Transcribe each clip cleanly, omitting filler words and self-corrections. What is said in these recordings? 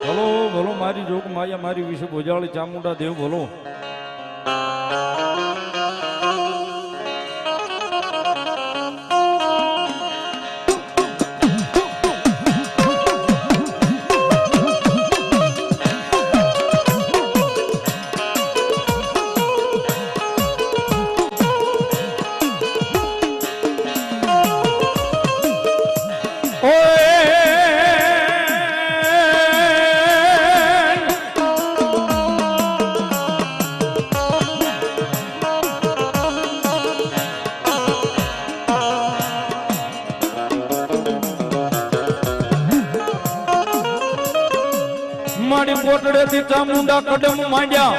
બોલો બોલો મારી જોગ માયા મારી વિશે ભોજાળી ચામુંડા દેવ બોલો. મારી કોટડે થી ચામુંડા કદમ માંડ્યા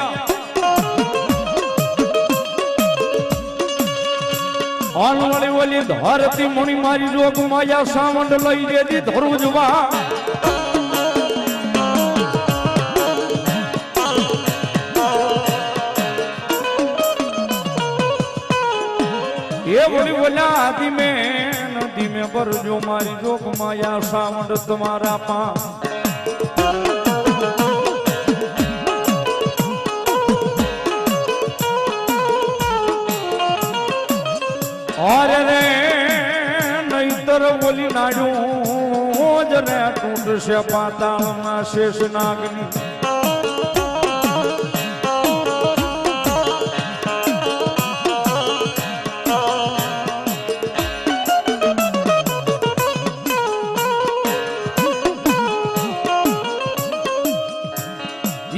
આનવાળી ઓલી ધરતી મણી મારી જોગ માયા સાવંડ લઈ દેતી ધરુજવા એ બોલી બોલ્યા ધીમે ધીમે ભરજો મારી જોગ માયા સાવંડ તમારા પા अरे रे नैतर बोली नाडू जरे टूट से पाताल में शेष नागनी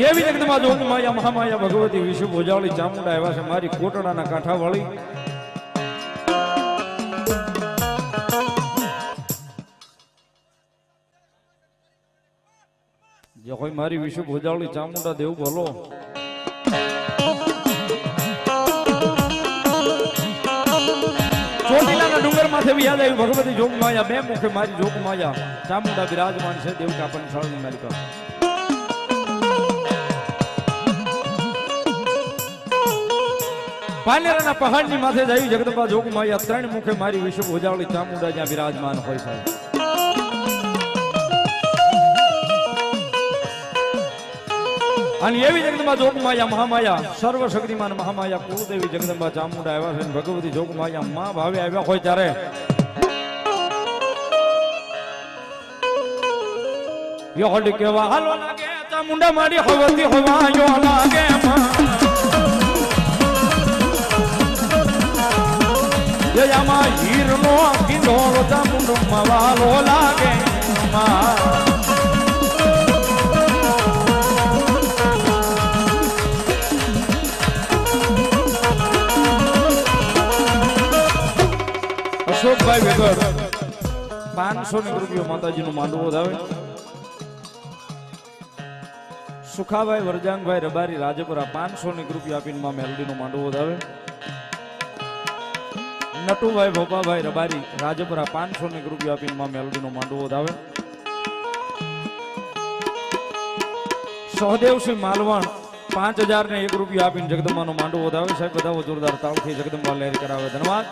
ये भी एकदम जोग माया महामाया भगवती विश्व भोजाली चामुंडा एवं से मारी कोटड़ा ना कांठा वाली जो कोई मारी विश्व भोजाली चामुंडा देव बोलो. ચોટીલા ના ડુંગર માથે भी याद आई भगवती जोग माया बे मुखे मारी जोग माया चामुंडा विराजमान છે દેવ का अपन साळनी मारी का पानेराना पहाड़ ની માથે જાય જગદંબા જોગ માયા ત્રણ મુખે મારી વિશ્વ ભોજાલી ચામુંડા જ્યાં વિરાજમાન હોય છે. અને એવી જગદંબા જોગ માયા મહામાયા સર્વશક્તિમાન મહામાયા કુળદેવી જગદંબા ચામુંડા આવ્યા છે ભગવતી જોગ માયા માં ભાવે આવ્યા હોય ત્યારે યોડ કેવા હાલો લાગે ચામુંડા મારી હવતી હવાયો લાગે જયામાં હીરનો કિંડોળો ચામુંડો માવાલો લાગે અશોકભાઈ વેગર 500 રૂપિયા માતાજીનું માંડવો વધાવે. સુખાભાઈ વરજાંગભાઈ રબારી રાજપુરા 500 રૂપિયા આપીને માં મેલડીનો માંડવો વધાવે. નટુભાઈ ભોપાભાઈ રબારી રાજપુરા 500 રૂપિયા આપીને માં મેલડીનો માંડવો વધાવે. સહદેવસિંહ માલવણ 5001 રૂપિયા આપીને જગદંબાનો માંડવો વધાવે. સાહેબ બધા જોરદાર તાળથી જગદંબા લહેર કરાવે. ધન્યવાદ.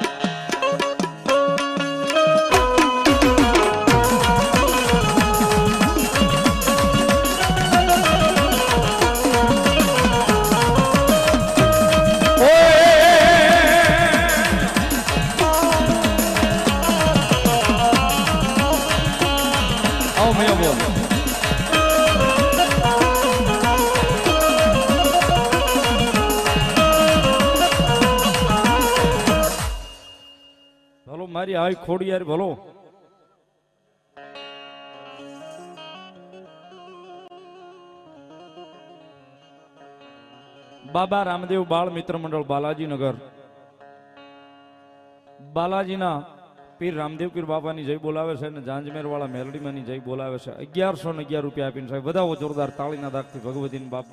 મારી આઈ ખોડી યાર ભલો. બાબા રામદેવ બાળ મિત્ર મંડળ બાલાજી નગર બાલાજીના પીર રામદેવ પીર બાપાની જય બોલાવે છે અને જાંજમેર વાળા મેલડીમાંની જય બોલાવે છે. 1111 રૂપિયા આપીને સાહેબ બધા જોરદાર તાળીના દાખથી ભગવતીની બાપ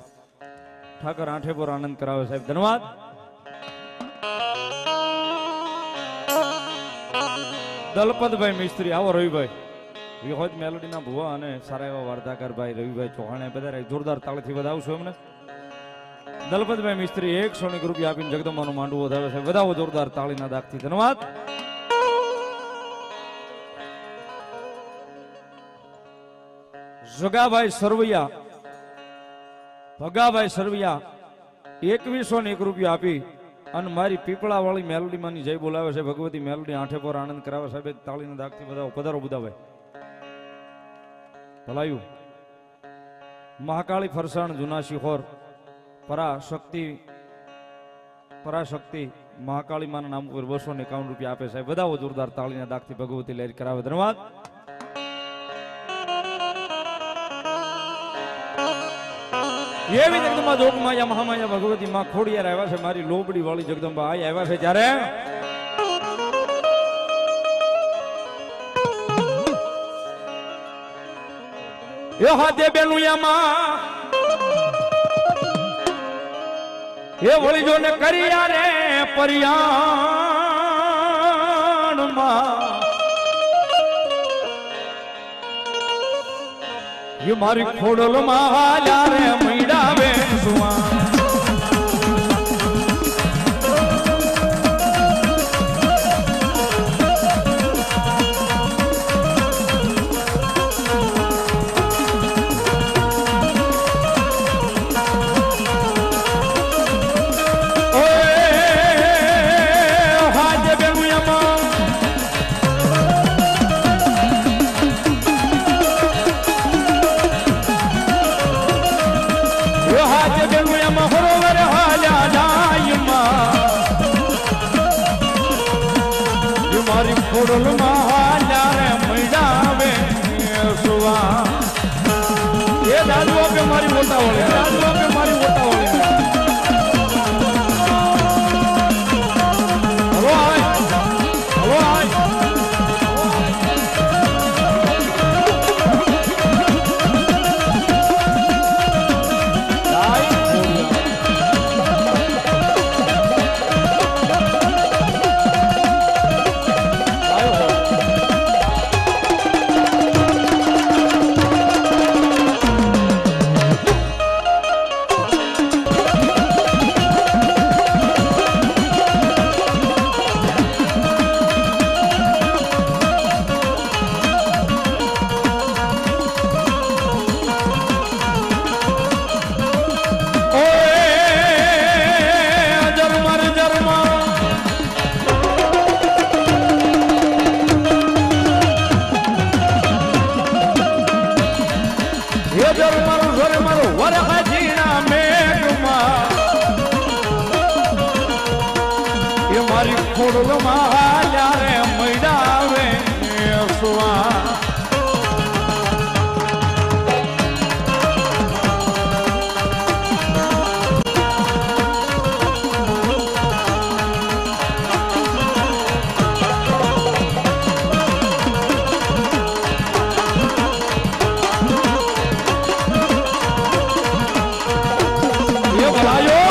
ઠાકર આંઠે પર આનંદ કરાવે સાહેબ. ધન્યવાદ. દલપતભાઈ મિસ્ત્રી આવો. રવિભાઈ વિહોદ મેલોડીના ભુવા અને સારા એવા વાર્તાકાર ભાઈ રવિભાઈ ચૌહાણ બધા જોરદાર તાળીથી વધાવશું એમને. દલપતભાઈ મિસ્ત્રી 100 રૂપિયા આપીને જગદંબાનું માંડવું વધાવે છે. વધાવો જોરદાર તાળીના દાખથી. ધન્યવાદ. જગાભાઈ સરવૈયા ભગાભાઈ સરવૈયા 2101 રૂપિયા આપી અને મારી પીપળા વાળી મેલોડી માની જય બોલાવે છે. ભગવતી મેલોડી આંઠે પર આનંદ કરાવે સાહેબ. તાળીના દાગથી બધા પધારો બુધાભાઈ ભલાયું. મહાકાળી ફરસાણ જૂના શિહોર પરાશક્તિ મહાકાળી માના નામ ઉપર 251 રૂપિયા આપે સાહેબ. બધા જોરદાર તાળીના દાગથી ભગવતી લહેર કરાવે. ધન્યવાદ. એવી જગદંબા જોગમાયા મહામાયા ભગવતી માં ખોડિયાર આવ્યા છે. મારી લોબડી વાળી જગદંબા આઈ આવ્યા છે ત્યારે એ હાથે બેલુયામાં એ વળી જો ને કર્યા રે પરિયાણમાં એ મારી ખોડલ માં હાલ્યા રે મૈડાવે સુવા ખોડલ માં રે મૈડાવે સુવા એ દાદુ આપે મારી મોટા વળે દાદુ આપે મારી મોટા વળે હલો આય હલો આય ખોડલ માં રે મૈડાવે સુવા એ ભલાયો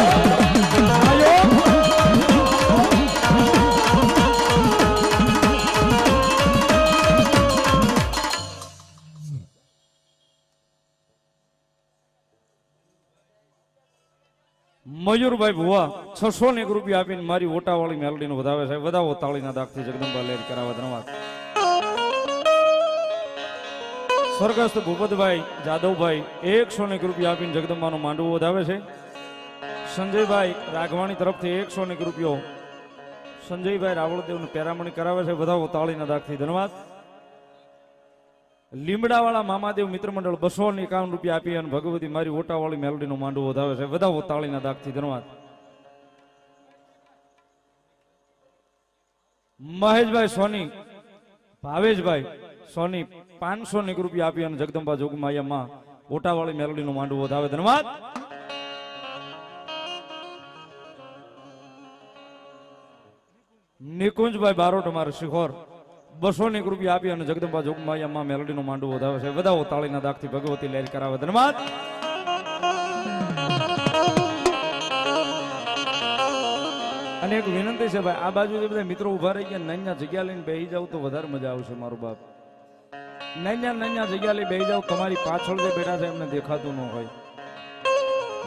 મયુરભાઈ ભુવા 601 રૂપિયા આપીને મારી ઓટાવાળી મેલડીને વધાવે છે. વધાવો તાળીના દાગથી જગદંબા લહેર કરાવે. ધન્યવાદ. સ્વર્ગસ્થ ભૂપતભાઈ જાદવભાઈ 101 રૂપિયા આપીને જગદંબાનો માંડવો વધાવે છે. સંજયભાઈ રાઘવાણી તરફથી 101 રૂપિયો સંજયભાઈ રાવળદેવને પેરામણી કરાવે છે. વધાવો તાળીના દાગથી. ધન્યવાદ. લીમડાવાળા મામાદેવ મિત્ર મંડળ 251 રૂપિયા આપી અને ભગવતી મારી ઓટાવાળી મેલોડીનો માંડવો વધાવે છે. વધાવો તાળીના દાગથી. ધન્યવાદ. મહેશભાઈ સોની ભાવેશભાઈ સોની 501 રૂપિયા આપી અને જગદંબા જોગમાયામાં ઓટાવાળી મેલોડીનો માંડવો વધાવે. ધન્યવાદ. નિકુંજભાઈ બારોટ અમારા શિખોર 201 રૂપિયા આપી અને જગદંબા જોગમાયામાં મેલોડીનો માંડવો વધાવે છે. વધાવો તાળીના દાગથી ભગવતી લહેર કરાવે. ધન્યવાદ. અને એક વિનંતી છે ભાઈ, આ બાજુ જે બધા મિત્રો ઉભા રહી ગયા નાની જગ્યા લઈને બેસી જાવ તો વધારે મજા આવશે. મારું બાપ નાની જગ્યા લઈ બેસી જાવ, તમારી પાછળ જે બેઠા છે એમને દેખાતું ન હોય.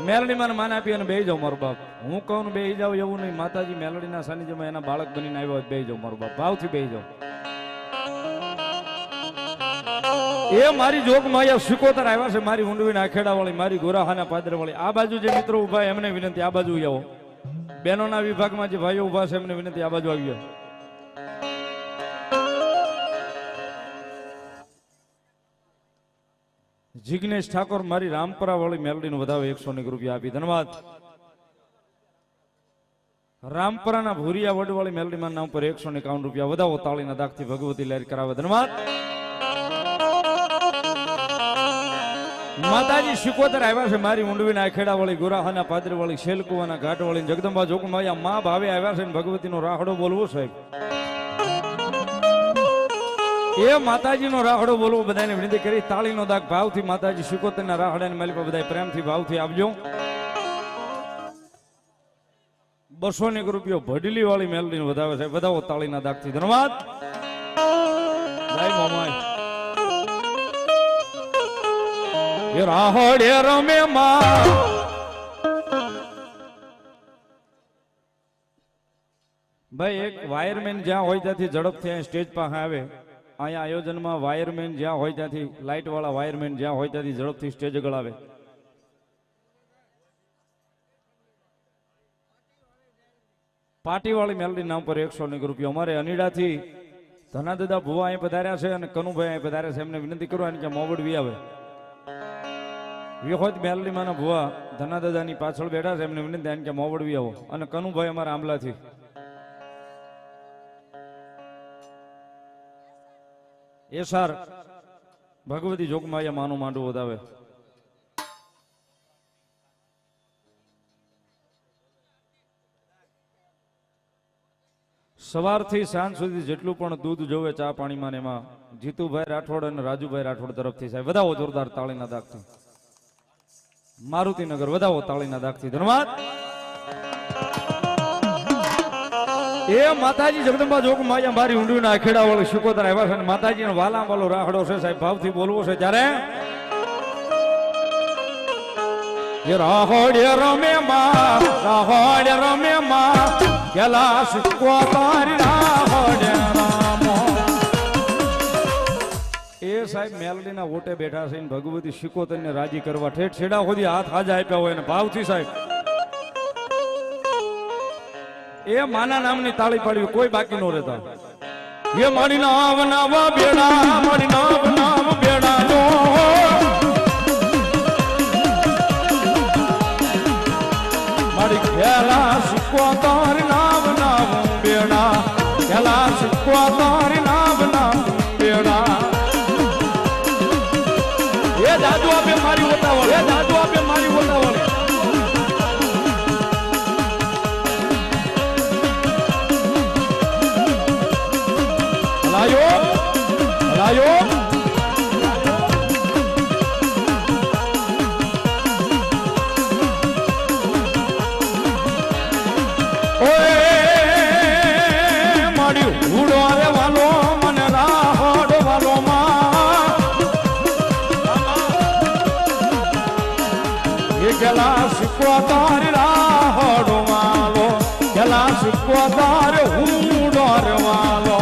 મેલડી મને માન આપી અને બેસી જાવ મારું બાપ. હું કહું બેસી જાવ એવું નહીં, માતાજી મેલડીના સાનિધ્યમાં એના બાળક બનીને આવ્યો હોય બેસી જાવ મારું બાપ. ભાવથી બેસી જાવ. એ મારી જોગ માયા સિકોતર આવ્યા છે, મારી ઊંડવીના આખેડા વાળી, મારી ગોરાહાના પાદર વાળી. આ બાજુ જે મિત્રો ઉભા એમને વિનંતી આ બાજુ આવો. બહેનોના વિભાગમાં જે ભાઈઓ ઉભા છે એમને વિનંતી આ બાજુ આવી. જિગ્નેશ ઠાકોર મારી રામપરા વાળી મેલડીનું વધાવે 100 રૂપિયા આપી, ધન્યવાદ. રામપરાના ભૂરિયા વડવાળી મેલડીમાં નામ પર 151 રૂપિયા વધાવો, તાળીના દાખથી ભગવતી લહેર કરાવે, ધન્યવાદ. માતાજી સિકોતર આવ્યા છે, મારી ઊંડવીના આખેડા વાળી, ગોરાહાના પાદર વાળી, શેલકુવાના ઘાટ વાળી, જગદંબા જોગમાયા માં ભાવે આવ્યા છે. ભગવતીનો રાહડો બોલવો સાહેબ, એ માતાજીનો રાહડો બોલવો. બધાને વિનંતી કરી તાળીનો દાગ ભાવથી માતાજી સિકોતરના રાહડાની માલિક બધા પ્રેમથી ભાવથી આપજો. 201 રૂપિયો ભડલી વાળી મેલડીને વધાવે છે, વધાવો તાળીના દાગથી, ધન્યવાદ. જય મોમાય. એ રાહડે રમે માં ભાઈ, એક વાયરમેન જ્યાં હોય ત્યાંથી ઝડપથી અહીં સ્ટેજ પાસે આવે. અહીંયા આયોજનમાં વાયરમેન જ્યાં હોય ત્યાંથી, લાઇટ વાળા વાયરમેન જ્યાં હોય ત્યાંથી ઝડપથી સ્ટેજ ગળાવે. પાટી વાળી મેલડી નામ પર 101 રૂપિયા. અમારે અનીડાથી ધનાદાદા ભુવા અહીં પધાર્યા છે અને કનુભાઈ અહીં પધાર્યા છે, એમને વિનંતી કરવાની કે મોવડવી આવે. વિહોત મેલડી માના ભુવા ધનાદાદાની પાછળ બેઠા છે, એમને વિનંતી કે મોવડવી આવો. અને કનુભાઈ અમારા આંબલાથી એસાર ભગવતી જોગમાયા માનું માંડવું વધાવે. સવારથી સાંજ સુધી જેટલું પણ દૂધ જોવે ચા પાણીમાં ને એમાં જીતુભાઈ રાઠોડ અને રાજુભાઈ રાઠોડ તરફથી સાહેબ વધાવો જોરદાર તાળીના દાગથી. મારુતિનગર વધાવો તાળીના દાગથી, ધન્યવાદ. એ માતાજી જગદંબા જોગ માયા મારી ઊંડવીના આખેડા વાળી સિકોતર આવ્યા છે, અને માતાજીનો વાલા વાલો રાહડો છે સાહેબ, ભાવથી બોલવો છે. ત્યારે રાહોડે રમે માં, રાહોડે રમે માં, કેલા સિકોતર રાહોડે રામો. એ સાહેબ મેલડીના ઓટે બેઠા છે, ભગવતી સિકોતરને રાજી કરવા ઠેઠ છેડા સુધી હાથ હાજા આપ્યા હોય, અને ભાવથી સાહેબ એ માના નામની તાળી પાડવી કોઈ બાકી નો રહેતા. એ મારી નામ નામ બેડા, મારી નામ નામ બેડા નો, મારી ખેલા સિકોતર નામ નામ બેડા, ખેલા સિકોતર નામ નામ બેડા. એ દાદુ આપે મારી ઓટાવળ, એ દાદુ આપે મારી ઓટાવળ. હલાયો હલાયો કેલા સિકોતર રાહડો વાલો, કેલા સિકોતર હુંડોર વાલો.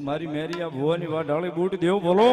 મારી મેરિયા ભુવાની વાઢાળી બૂટ દેવ બોલો.